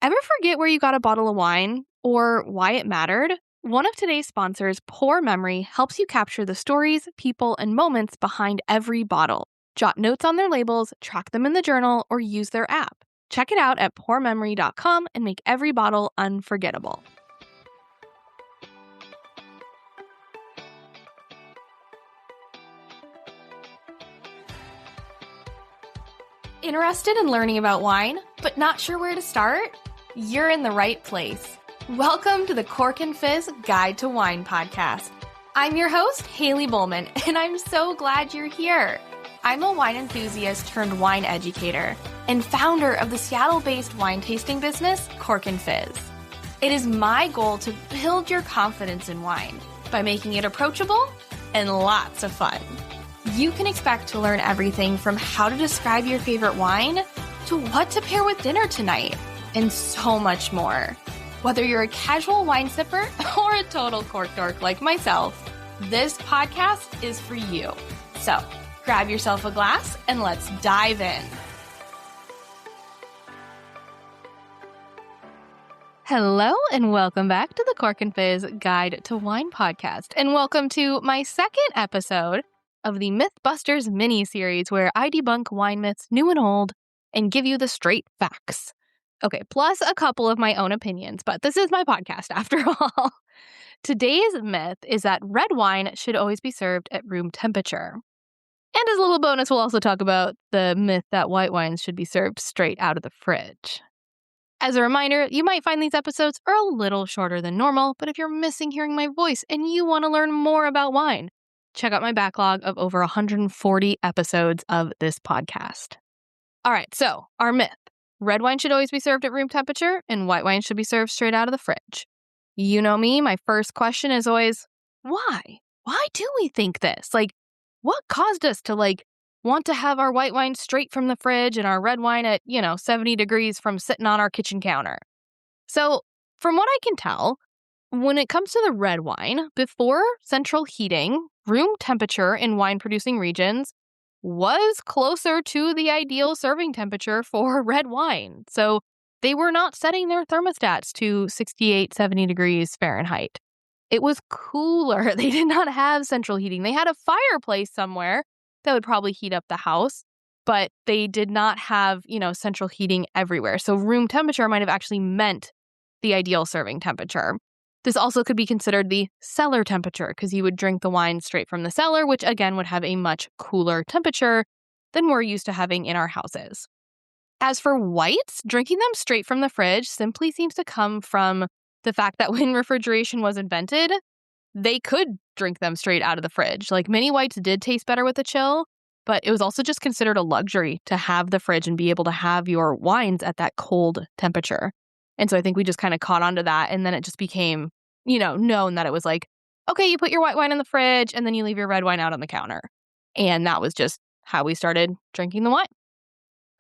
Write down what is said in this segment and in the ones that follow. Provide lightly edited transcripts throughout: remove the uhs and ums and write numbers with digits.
Ever forget where you got a bottle of wine or why it mattered? One of today's sponsors, Pour Memory, helps you capture the stories, people, and moments behind every bottle. Jot notes on their labels, track them in the journal, or use their app. Check it out at pourmemory.com and make every bottle unforgettable. Interested in learning about wine, but not sure where to start? You're in the right place. Welcome to the Cork and Fizz Guide to Wine podcast. I'm your host, Haley Bowman, and I'm so glad you're here. I'm a wine enthusiast turned wine educator and founder of the Seattle-based wine tasting business, Cork and Fizz. It is my goal to build your confidence in wine by making it approachable and lots of fun. You can expect to learn everything from how to describe your favorite wine to what to pair with dinner tonight, and so much more. Whether you're a casual wine sipper or a total cork dork like myself, this podcast is for you. So grab yourself a glass and let's dive in. Hello and welcome back to the Cork and Fizz Guide to Wine podcast. And welcome to my second episode of the MythBusters mini-series where I debunk wine myths new and old and give you the straight facts. Okay, plus a couple of my own opinions, but this is my podcast after all. Today's myth is that red wine should always be served at room temperature. And as a little bonus, we'll also talk about the myth that white wines should be served straight out of the fridge. As a reminder, you might find these episodes are a little shorter than normal, but if you're missing hearing my voice and you want to learn more about wine, check out my backlog of over 140 episodes of this podcast. All right, so our myth. Red wine should always be served at room temperature, and white wine should be served straight out of the fridge. You know me, my first question is always, why? Why do we think this? What caused us to, want to have our white wine straight from the fridge and our red wine at, 70 degrees from sitting on our kitchen counter? So, from what I can tell, when it comes to the red wine, before central heating, room temperature in wine-producing regions was closer to the ideal serving temperature for red wine. So they were not setting their thermostats to 68, 70 degrees Fahrenheit. It was cooler. They did not have central heating. They had a fireplace somewhere that would probably heat up the house, but they did not have, central heating everywhere. So room temperature might have actually meant the ideal serving temperature. This also could be considered the cellar temperature because you would drink the wine straight from the cellar, which again would have a much cooler temperature than we're used to having in our houses. As for whites, drinking them straight from the fridge simply seems to come from the fact that when refrigeration was invented, they could drink them straight out of the fridge. Many whites did taste better with a chill, but it was also just considered a luxury to have the fridge and be able to have your wines at that cold temperature. And so I think we just kind of caught on to that, and then it just became known that it was okay, you put your white wine in the fridge and then you leave your red wine out on the counter. And that was just how we started drinking the wine.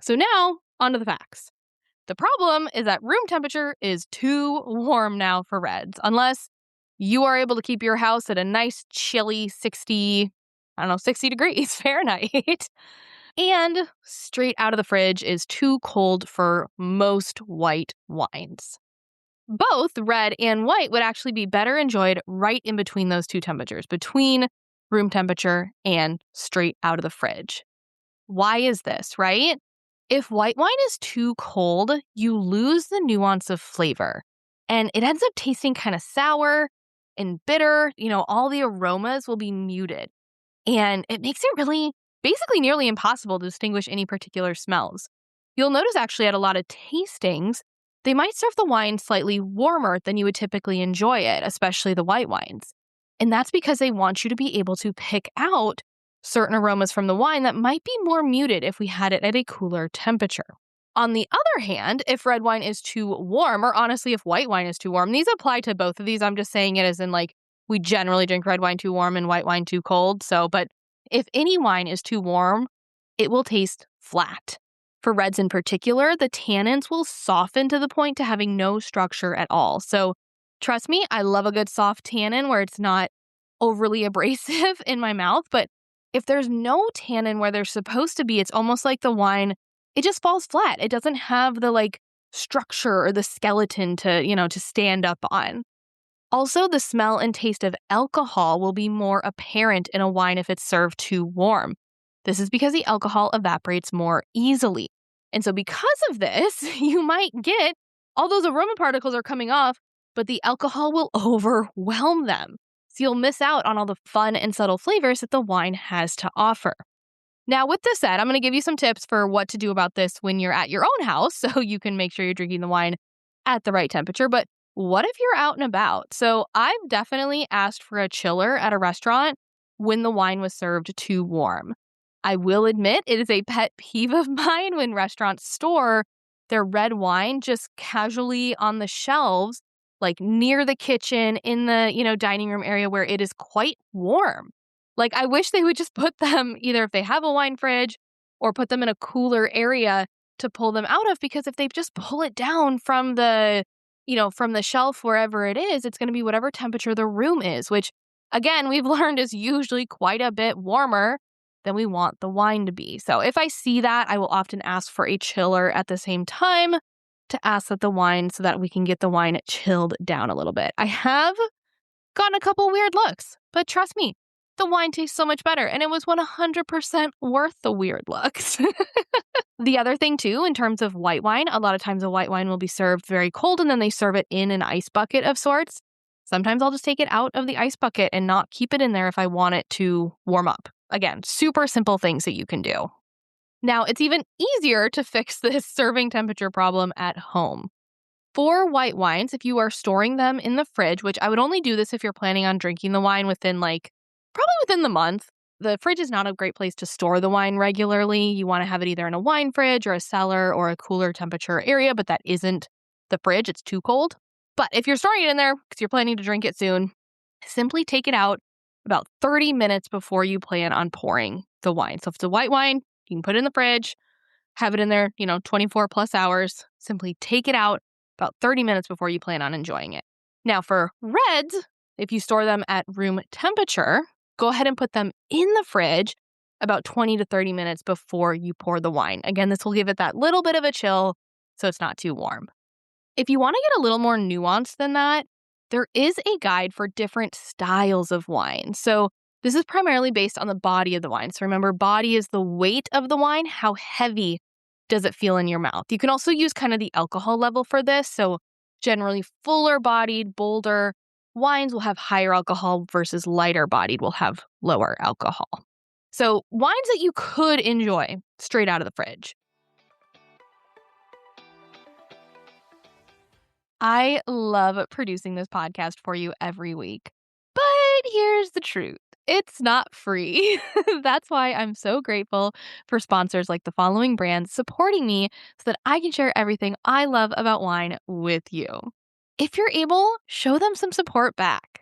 So now, on to the facts. The problem is that room temperature is too warm now for reds, unless you are able to keep your house at a nice chilly 60 degrees Fahrenheit. And straight out of the fridge is too cold for most white wines. Both red and white would actually be better enjoyed right in between those two temperatures, between room temperature and straight out of the fridge. Why is this, right? If white wine is too cold, you lose the nuance of flavor, and it ends up tasting kind of sour and bitter. All the aromas will be muted, and it makes it really basically nearly impossible to distinguish any particular smells. You'll notice actually at a lot of tastings, they might serve the wine slightly warmer than you would typically enjoy it, especially the white wines. And that's because they want you to be able to pick out certain aromas from the wine that might be more muted if we had it at a cooler temperature. On the other hand, if red wine is too warm, or honestly, if white wine is too warm, these apply to both of these. I'm just saying it as in we generally drink red wine too warm and white wine too cold. But if any wine is too warm, it will taste flat. For reds in particular, the tannins will soften to the point to having no structure at all. So trust me, I love a good soft tannin where it's not overly abrasive in my mouth. But if there's no tannin where there's supposed to be, it's almost like the wine, it just falls flat. It doesn't have the structure or the skeleton to stand up on. Also, the smell and taste of alcohol will be more apparent in a wine if it's served too warm. This is because the alcohol evaporates more easily. And so because of this, you might get all those aroma particles are coming off, but the alcohol will overwhelm them. So you'll miss out on all the fun and subtle flavors that the wine has to offer. Now, with this said, I'm going to give you some tips for what to do about this when you're at your own house so you can make sure you're drinking the wine at the right temperature. But what if you're out and about? So I've definitely asked for a chiller at a restaurant when the wine was served too warm. I will admit it is a pet peeve of mine when restaurants store their red wine just casually on the shelves, like near the kitchen in the, dining room area where it is quite warm. Like, I wish they would just put them either if they have a wine fridge or put them in a cooler area to pull them out of, because if they just pull it down from from the shelf wherever it is, it's going to be whatever temperature the room is, which, again, we've learned is usually quite a bit warmer than we want the wine to be. So if I see that, I will often ask for a chiller at the same time to ask that the wine so that we can get the wine chilled down a little bit. I have gotten a couple weird looks, but trust me, the wine tastes so much better, and it was 100% worth the weird looks. The other thing, too, in terms of white wine, a lot of times a white wine will be served very cold, and then they serve it in an ice bucket of sorts. Sometimes I'll just take it out of the ice bucket and not keep it in there if I want it to warm up. Again, super simple things that you can do. Now, it's even easier to fix this serving temperature problem at home. For white wines, if you are storing them in the fridge, which I would only do this if you're planning on drinking the wine probably within the month. The fridge is not a great place to store the wine regularly. You want to have it either in a wine fridge or a cellar or a cooler temperature area, but that isn't the fridge. It's too cold. But if you're storing it in there because you're planning to drink it soon, simply take it out about 30 minutes before you plan on pouring the wine. So if it's a white wine, you can put it in the fridge, have it in there, 24 plus hours. Simply take it out about 30 minutes before you plan on enjoying it. Now for reds, if you store them at room temperature, go ahead and put them in the fridge about 20 to 30 minutes before you pour the wine. Again, this will give it that little bit of a chill so it's not too warm. If you want to get a little more nuanced than that, there is a guide for different styles of wine. So this is primarily based on the body of the wine. So remember, body is the weight of the wine. How heavy does it feel in your mouth? You can also use kind of the alcohol level for this. So generally fuller bodied, bolder wines will have higher alcohol versus lighter bodied will have lower alcohol. So wines that you could enjoy straight out of the fridge. I love producing this podcast for you every week. But here's the truth. It's not free. That's why I'm so grateful for sponsors like the following brands supporting me so that I can share everything I love about wine with you. If you're able, show them some support back.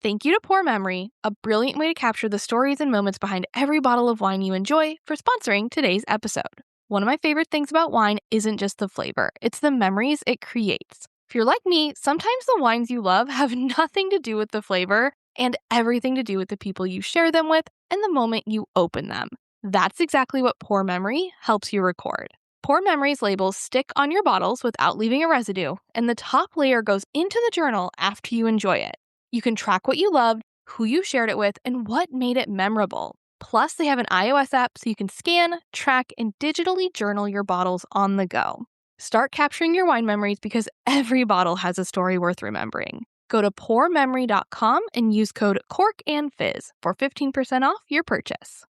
Thank you to Pour Memory, a brilliant way to capture the stories and moments behind every bottle of wine you enjoy, for sponsoring today's episode. One of my favorite things about wine isn't just the flavor, it's the memories it creates. If you're like me, sometimes the wines you love have nothing to do with the flavor and everything to do with the people you share them with and the moment you open them. That's exactly what Pour Memory helps you record. Pour Memory's labels stick on your bottles without leaving a residue, and the top layer goes into the journal after you enjoy it. You can track what you loved, who you shared it with, and what made it memorable. Plus, they have an iOS app so you can scan, track, and digitally journal your bottles on the go. Start capturing your wine memories because every bottle has a story worth remembering. Go to pourmemory.com and use code CORKANDFIZZ for 15% off your purchase.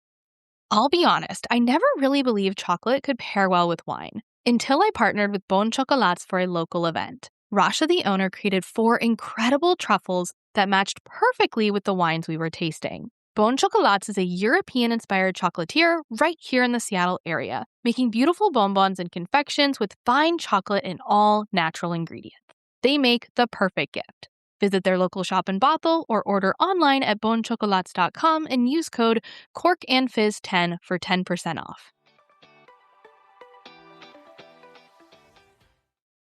I'll be honest, I never really believed chocolate could pair well with wine until I partnered with Bon Chocolats for a local event. Rasha, the owner, created 4 incredible truffles that matched perfectly with the wines we were tasting. Bon Chocolats is a European-inspired chocolatier right here in the Seattle area, making beautiful bonbons and confections with fine chocolate and all natural ingredients. They make the perfect gift. Visit their local shop in Bothell or order online at bonchocolats.com and use code CORKANDFIZZ10 for 10% off.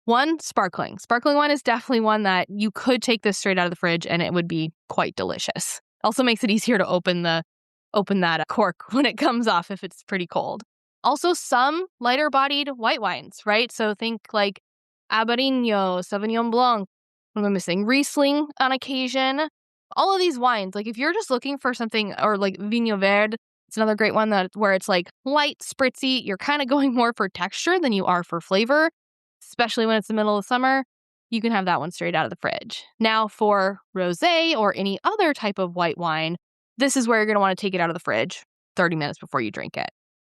1, sparkling. Sparkling wine is definitely one that you could take this straight out of the fridge and it would be quite delicious. Also makes it easier to open that cork when it comes off if it's pretty cold. Also, some lighter bodied white wines, right? So think like Albarino, Sauvignon Blanc. What am I missing? Riesling on occasion. All of these wines, like if you're just looking for something, or like Vinho Verde, it's another great one where it's like light, spritzy. You're kind of going more for texture than you are for flavor, especially when it's the middle of summer. You can have that one straight out of the fridge. Now for rosé or any other type of white wine, this is where you're going to want to take it out of the fridge 30 minutes before you drink it.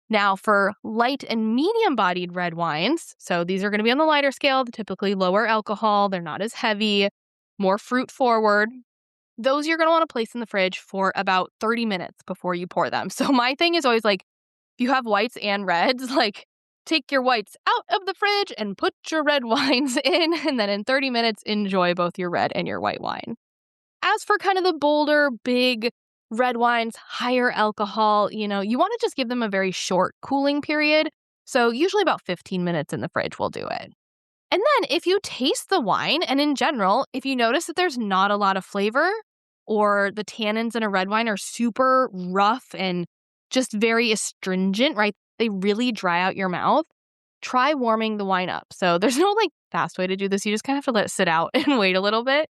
Now for light and medium-bodied red wines, so these are going to be on the lighter scale, typically lower alcohol, they're not as heavy, more fruit forward. Those you're going to want to place in the fridge for about 30 minutes before you pour them. So my thing is always like, if you have whites and reds, like take your whites out of the fridge and put your red wines in, and then in 30 minutes, enjoy both your red and your white wine. As for kind of the bolder, big red wines, higher alcohol, you want to just give them a very short cooling period. So usually about 15 minutes in the fridge will do it. And then if you taste the wine, and in general, if you notice that there's not a lot of flavor, or the tannins in a red wine are super rough and just very astringent, right? They really dry out your mouth. Try warming the wine up. So there's no fast way to do this. You just kind of have to let it sit out and wait a little bit.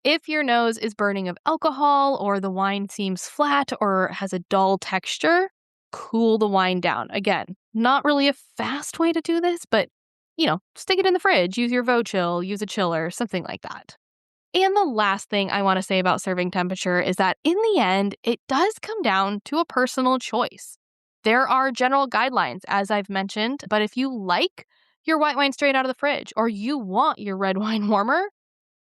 If your nose is burning of alcohol, or the wine seems flat or has a dull texture, cool the wine down. Again, not really a fast way to do this, but stick it in the fridge, use your VoChill, use a chiller, something like that. And the last thing I want to say about serving temperature is that in the end, it does come down to a personal choice. There are general guidelines, as I've mentioned, but if you like your white wine straight out of the fridge, or you want your red wine warmer,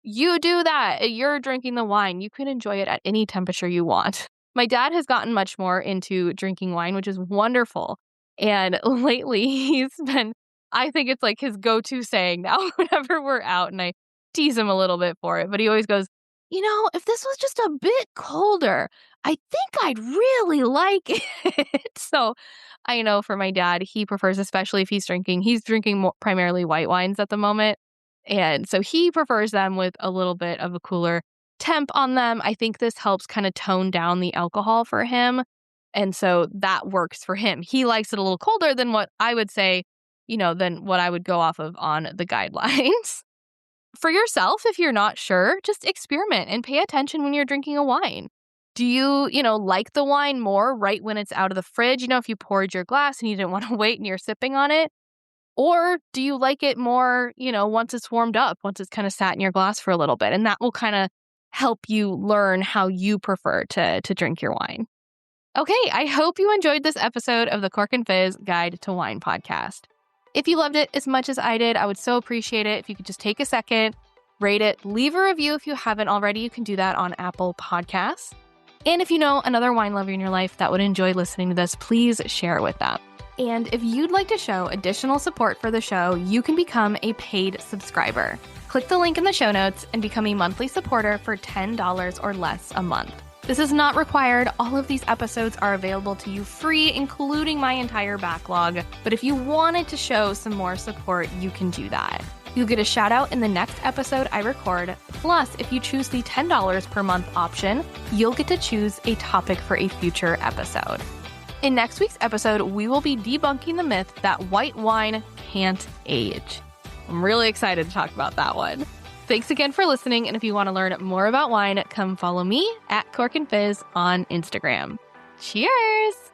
you do that. You're drinking the wine. You can enjoy it at any temperature you want. My dad has gotten much more into drinking wine, which is wonderful. And lately I think it's like his go-to saying now whenever we're out, and I tease him a little bit for it, but he always goes, if this was just a bit colder, I think I'd really like it. So I know for my dad, he prefers, especially if he's drinking more, primarily white wines at the moment. And so he prefers them with a little bit of a cooler temp on them. I think this helps kind of tone down the alcohol for him. And so that works for him. He likes it a little colder than what I would say, than what I would go off of on the guidelines. For yourself, if you're not sure, just experiment and pay attention when you're drinking a wine. Do you, like the wine more right when it's out of the fridge? If you poured your glass and you didn't want to wait and you're sipping on it? Or do you like it more, once it's warmed up, once it's kind of sat in your glass for a little bit? And that will kind of help you learn how you prefer to drink your wine. Okay, I hope you enjoyed this episode of the Cork and Fizz Guide to Wine podcast. If you loved it as much as I did, I would so appreciate it if you could just take a second, rate it, leave a review if you haven't already. You can do that on Apple Podcasts. And if you know another wine lover in your life that would enjoy listening to this, please share it with them. And if you'd like to show additional support for the show, you can become a paid subscriber. Click the link in the show notes and become a monthly supporter for $10 or less a month. This is not required. All of these episodes are available to you free, including my entire backlog. But if you wanted to show some more support, you can do that. You'll get a shout out in the next episode I record. Plus, if you choose the $10 per month option, you'll get to choose a topic for a future episode. In next week's episode, we will be debunking the myth that white wine can't age. I'm really excited to talk about that one. Thanks again for listening, and if you want to learn more about wine, come follow me at Cork and Fizz on Instagram. Cheers!